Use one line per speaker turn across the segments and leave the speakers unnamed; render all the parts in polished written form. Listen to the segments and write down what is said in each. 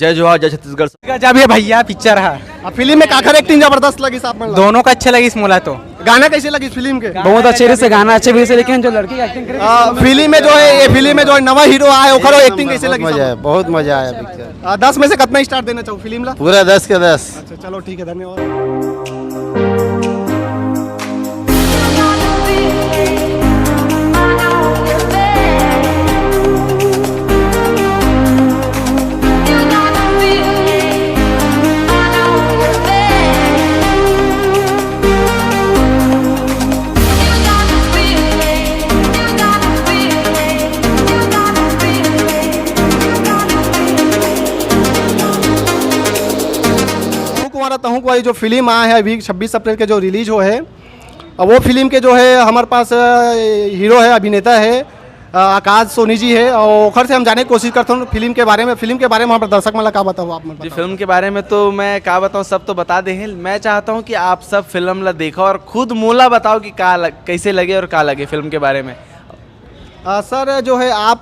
जय जोहार जय छत्तीसगढ़।
जब ये भैया पिक्चर है
फिल्म में काखर एक्टिंग जबरदस्त लगी साहब मन ला।
दोनों का अच्छे लगी इस मोला तो
गाना कैसे लगी इस फिल्म के?
बहुत अच्छे से गाना अच्छे भी से, लेकिन जो लड़की एक्टिंग
फिल्म में जो है ये फिल्म में जो है नवा हीरो आया ओखर एक्टिंग कैसे लगी?
मजा है, बहुत मजा आया पिक्चर।
10 में से कितना स्टार देना चाहूँ फिल्म ला?
पूरा 10 के 10।
अच्छा चलो ठीक है, धन्यवाद। तहु कुंवारी जो फिल्म आया है अभी 26 अप्रैल के जो रिलीज हो है, वो फिल्म के जो है हमारे पास हीरो है, अभिनेता है आकाश सोनी जी है। और ओखर से हम जाने की कोशिश करते हैं फिल्म के बारे में हमारे दर्शक मतलब क्या बताओ आप?
जी फिल्म के बारे में तो मैं क्या बताऊँ, सब तो बता दे। मैं चाहता हूँ कि आप सब फिल्म ला देखो और खुद मोला बताओ कि कैसे लगे और क्या लगे फिल्म के बारे में।
सर जो है आप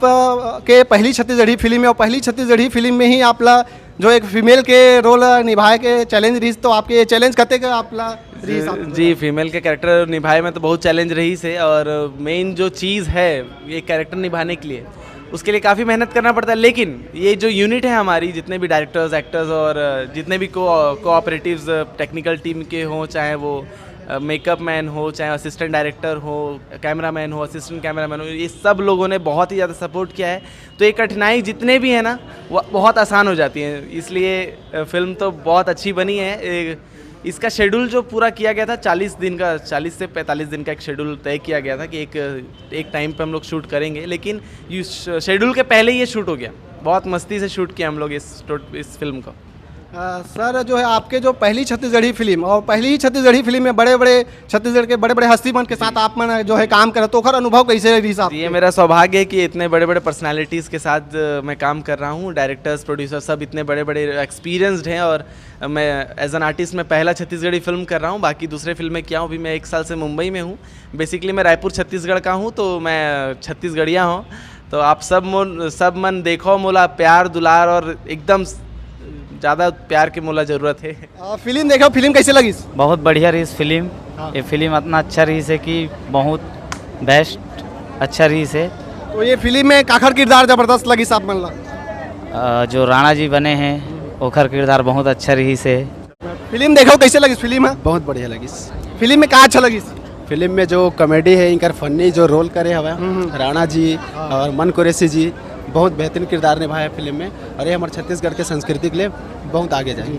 के पहली छत्तीसगढ़ी फिल्म है और पहली छत्तीसगढ़ी फिल्म में ही आप ला जो एक फीमेल के रोल निभाए के चैलेंज रही, तो आपके ये चैलेंज करते कि आप ला
जी फीमेल के कैरेक्टर निभाए में तो बहुत चैलेंज रही से, और मेन जो चीज़ है ये कैरेक्टर निभाने के लिए उसके लिए काफ़ी मेहनत करना पड़ता है। लेकिन ये जो यूनिट है हमारी, जितने भी डायरेक्टर्स एक्टर्स और जितने भी कोऑपरेटिव्स टेक्निकल टीम के हों, चाहे वो मेकअप मैन हो, चाहे असिस्टेंट डायरेक्टर हो, कैमरा मैन हो, असिस्टेंट कैमरा मैन हो, ये सब लोगों ने बहुत ही ज़्यादा सपोर्ट किया है। तो ये कठिनाई जितने भी है ना वो बहुत आसान हो जाती है, इसलिए फिल्म तो बहुत अच्छी बनी है। इसका शेड्यूल जो पूरा किया गया था 40 दिन का, 40 से 45 दिन का एक शेड्यूल तय किया गया था कि एक टाइम पे हम लोग शूट करेंगे, लेकिन शेड्यूल के पहले ही ये शूट हो गया। बहुत मस्ती से शूट किया हम लोग इस फिल्म को।
सर जो है आपके जो पहली छत्तीसगढ़ी फिल्म और पहली ही छत्तीसगढ़ी फिल्म में बड़े बड़े छत्तीसगढ़ के बड़े बड़े हस्तीमन के साथ आप मन जो है काम कर, तो ओखर अनुभव कैसे रही साहब?
ये मेरा सौभाग्य है कि इतने बड़े बड़े पर्सनालिटीज़ के साथ मैं काम कर रहा हूँ। डायरेक्टर्स, प्रोड्यूसर सब इतने बड़े बड़े एक्सपीरियंस्ड हैं, और मैं एज एन आर्टिस्ट मैं पहला छत्तीसगढ़ी फिल्म कर रहा हूँ। बाकी दूसरे फिल्में किया हूँ। अभी मैं 1 साल से मुंबई में हूँ। बेसिकली मैं रायपुर छत्तीसगढ़ का हूँ, तो मैं छत्तीसगढ़िया हूँ। तो आप सब मन देखो मोला प्यार दुलार और एकदम ज़्यादा प्यार की मोला ज़रूरत है।
फिल्म देखो, फिल्म कैसे लगी?
बहुत बढ़िया रही फिल्म। ये फिल्म इतना अच्छा रही है कि बहुत बेस्ट अच्छा रही है।
तो ये फिल्म में काखर किरदार जबरदस्त लगी साहब मन ला?
जो राणा जी बने हैं ओखर किरदार बहुत अच्छा रही से।
फिल्म देखो कैसे लगी फिल्म है?
बहुत बढ़िया लगी।
फिल्म में क्या अच्छा लगी?
फिल्म में जो कॉमेडी है, इनकर फनी जो रोल करे हवा राणा जी और मन कुरैशी जी बहुत बेहतरीन किरदार निभाया फिल्म में, और ये हमारे छत्तीसगढ़ के संस्कृति के लिए बहुत आगे जाएगी।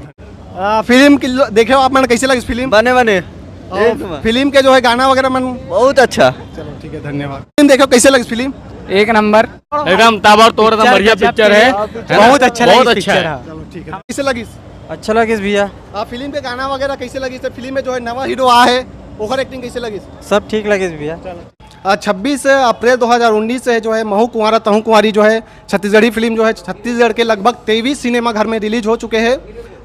फिल्म की देखो आप मन कैसे लगी फिल्म?
बने
फिल्म के जो है गाना वगैरह मन
बहुत अच्छा।
चलो ठीक है, धन्यवाद। फिल्म देखो कैसे लगी फिल्म?
एक नंबर
एकदम ताबड़तोड़ एकदम बढ़िया पिक्चर है।
बहुत अच्छा
बहुत
लगी
अच्छा है।
चलो ठीक है। कैसे लगी?
अच्छा लगी भैया।
फिल्म के गाना वगैरह कैसे लगी? फिल्म में जो है नवा हीरो आया है, ओखर एक्टिंग कैसे लगी?
सब ठीक लगे भैया।
26 अप्रैल 2019 से जो है महू कुंवारा तहु कुंवारी जो है छत्तीसगढ़ी फिल्म जो है छत्तीसगढ़ के लगभग 23 सिनेमा घर में रिलीज हो चुके हैं,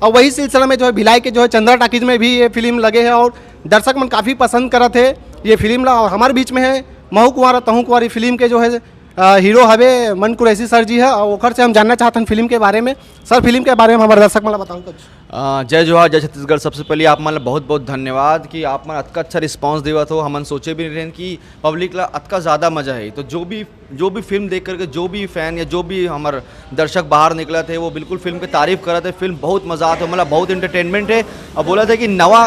और वही सिलसिला में जो है भिलाई के जो है चंद्रा टाकीज में भी ये फिल्म लगे हैं, और दर्शक मन काफ़ी पसंद कर रहे थे ये फिल्म ला। और हमारे बीच में है महू कुंवारा तहु कुंवारी फिल्म के जो है हीरो हवे मन कुरैशी सर जी है, और ओखर से हम जानना चाहते हैं फिल्म के बारे में। सर फिल्म के बारे में हमारे दर्शक मतलब बताओ कुछ।
जय जोहार जय छत्तीसगढ़। सबसे पहले आप मतलब बहुत बहुत धन्यवाद कि आप मन अतका अच्छा रिस्पांस देवत हो। हमन सोचे भी नहीं रहे कि पब्लिक ला अतका ज़्यादा मजा है। तो जो भी फिल्म देख करके जो भी फैन या जो भी हमारे दर्शक बाहर निकला थे वो बिल्कुल फिल्म की तारीफ कर रहे थे। फिल्म बहुत मजा आता है, मतलब बहुत इंटरटेनमेंट है, और बोला था कि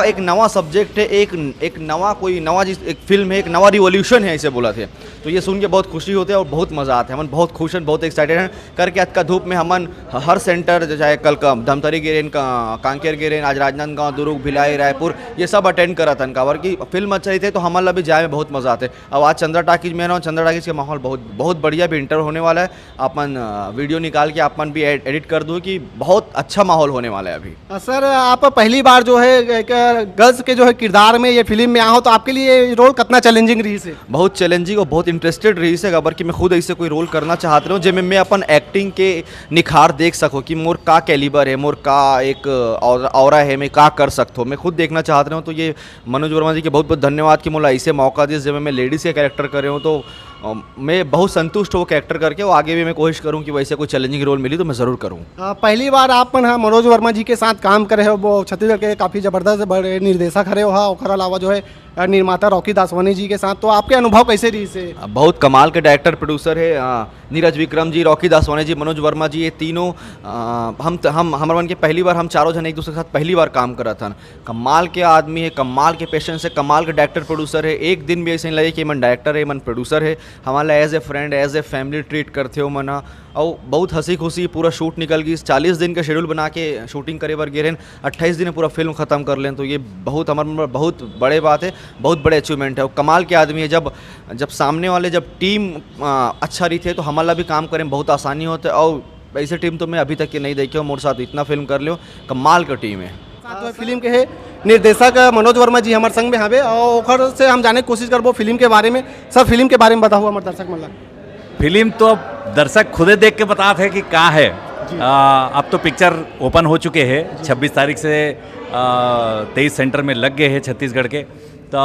एक नवा सब्जेक्ट है, एक नवा एक फिल्म है, एक नवा रिवोल्यूशन है, ऐसे बोला थे। तो ये सुन के बहुत खुशी होती है और बहुत मज़ा आता है। हमन बहुत खुश हैं, बहुत एक्साइटेड हैं करके अतका धूप में हमन हर सेंटर चाहे कल का धमतरी गिरेन का कांकेर गिरेन, आज राजनांदगांव, दुर्ग, भिलाई, रायपुर ये सब अटेंड करा था काबर की फिल्म अच्छा ही थे। तो हमारे भी जाए में बहुत मज़ा आते। अब आज चंद्रा टाकीज में ना, चंद्रा टाकीज का माहौल बहुत बढ़िया भी इंटर होने वाला है। अपन वीडियो निकाल के अपन भी एडिट कर दूँ कि बहुत अच्छा माहौल होने वाला है अभी।
सर आप पहली बार जो है गर्ल्स के जो है किरदार में ये फिल्म में आओ, तो आपके लिए रोल कितना चैलेंजिंग रही से?
बहुत चैलेंजिंग और बहुत इंटरेस्टेड रही से खबर कि मैं खुद ऐसे कोई रोल करना चाहता हूँ जिसमें मैं अपन एक्टिंग के निखार देख सकूँ कि मोर का कैलिबर है, मोर का एक और औरा है मैं का कर सकता हूँ, मैं खुद देखना चाहता हूँ। तो ये मनोज वर्मा जी के बहुत बहुत धन्यवाद कि मुझे ऐसे मौका दिए जब मैं लेडीज़ के कैरेक्टर कर रहा हूँ। तो मैं बहुत संतुष्ट हूँ कैरेक्टर करके, और आगे भी मैं कोशिश करूँ कि वैसे कोई चैलेंजिंग रोल मिली तो मैं ज़रूर करूँ।
पहली बार आप मनोज वर्मा जी के साथ काम करे हो, वो छत्तीसगढ़ के काफ़ी ज़बरदस्त बड़े निर्देशक हरे हो, और अलावा जो है निर्माता रॉकी दासवानी जी के साथ, तो आपके अनुभव कैसे रही से?
बहुत कमाल के डायरेक्टर प्रोड्यूसर है, नीरज विक्रम जी, रॉकी दासवानी जी, मनोज वर्मा जी, ये तीनों हम हमारे मन के पहली बार हम चारों जन एक दूसरे के साथ पहली बार काम करा था। कमाल के आदमी है, कमाल के पेशेंस है, कमाल के डायरेक्टर प्रोड्यूसर है। एक दिन भी ऐसे नहीं लगे कि मन डायरेक्टर है मन प्रोड्यूसर है, हमारा as a friend as a family treat करते हो मना। और बहुत हंसी खुशी पूरा शूट निकल गई। 40 दिन का शेड्यूल बना के शूटिंग करे बर गिरे, 28 दिन में पूरा फिल्म ख़त्म कर लें, तो ये बहुत हमारे बहुत बड़े बात है, बहुत बड़े अचीवमेंट है। और कमाल के आदमी है, जब सामने वाले जब टीम अच्छा रही थे तो हमारा भी काम करें बहुत आसानी होता है। और ऐसे टीम तो मैं अभी तक की नहीं देखी हूँ, मोरे साथ इतना फिल्म कर लो, कमाल का टीम है।
फिल्म के है निर्देशक मनोज वर्मा जी हमारे संग में हवे, और ओखर से हम जाने की कोशिश करबो फिल्म के बारे में। सर फिल्म के बारे में बताओ हमारे दर्शक मन ला।
फिल्म तो अब दर्शक खुदे देख के बताते हैं कि का है। अब तो पिक्चर ओपन हो चुके हैं, 26 तारीख से 23 सेंटर में लग गए हैं छत्तीसगढ़ के, तो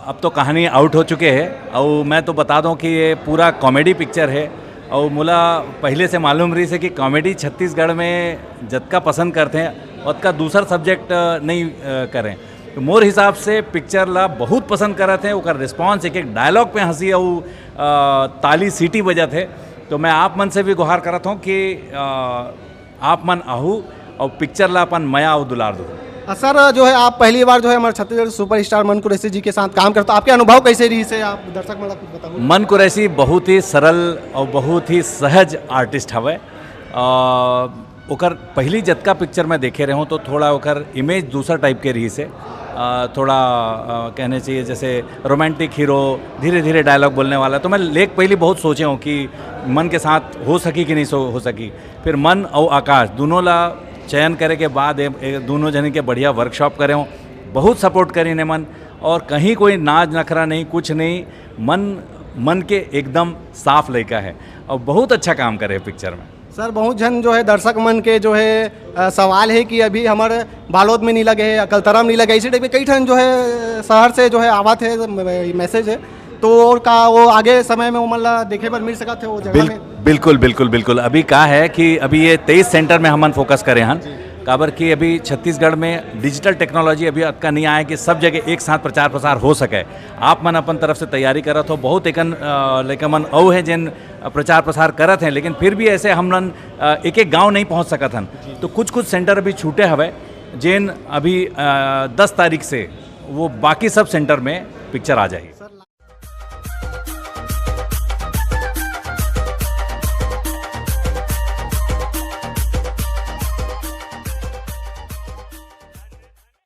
अब तो कहानी आउट हो चुके हैं। और मैं तो बता दूं कि ये पूरा कॉमेडी पिक्चर है, और मुला पहले से मालूम रही से कि कॉमेडी छत्तीसगढ़ में जतका पसंद करते हैं उसका दूसरा सब्जेक्ट नहीं करें। तो मोर हिसाब से पिक्चर ला बहुत पसंद करते हैं, ओकर रिस्पॉन्स एक एक डायलॉग पे हंसी और ताली सीटी बजत है। तो मैं आप मन से भी गुहार करता हूँ कि आप मन आहू और पिक्चर ला अपन मया और दुलार दो।
सर जो है आप पहली बार जो है हमारे छत्तीसगढ़ सुपरस्टार मन कुरैशी जी के साथ काम करते हो, आपके अनुभव कैसे रही से आप दर्शक मन ला कुछ बताओ।
मन कुरैशी बहुत ही सरल और बहुत ही सहज आर्टिस्ट हवे। ओकर पहली जतका पिक्चर में देखे रहे हूँ तो थोड़ा ओकर इमेज दूसरा टाइप के रही से, थोड़ा कहने चाहिए जैसे रोमांटिक हीरो, धीरे धीरे डायलॉग बोलने वाला। तो मैं लेख पहली बहुत सोचे हूँ कि मन के साथ हो सकी कि नहीं हो सकी। फिर मन और आकाश दोनों ला चयन करे के बाद दोनों जने के बढ़िया वर्कशॉप करे हूँ, बहुत सपोर्ट करी ने मन, और कहीं कोई नाज नखरा नहीं, कुछ नहीं, मन के एकदम साफ लड़का है और बहुत अच्छा काम करे पिक्चर में।
सर बहुत जन जो है दर्शक मन के जो है सवाल है कि अभी हमारे बालोद में नहीं लगे है, अकलतरा में नहीं लगे, इसी टाइप में कई ठन जो है शहर से जो है आवत है मैसेज है, तो और का वो आगे समय में वो मतलब देखे पर मिल सका थे वो जगह में।
बिल्कुल बिल्कुल बिल्कुल। अभी का है कि अभी ये 23 सेंटर में हमन फोकस करें हन, काबर कि अभी छत्तीसगढ़ में डिजिटल टेक्नोलॉजी अभी अतका नहीं आया कि सब जगह एक साथ प्रचार प्रसार हो सके। आप मन अपन तरफ से तैयारी करत हो, बहुत एकन लेकिन मन औ है जिन प्रचार प्रसार करत हैं, लेकिन फिर भी ऐसे हम मन एक एक गांव नहीं पहुंच सकत हन। तो कुछ कुछ सेंटर अभी छूटे हवे, जिन अभी 10 तारीख से वो बाकी सब सेंटर में पिक्चर आ जाएगी।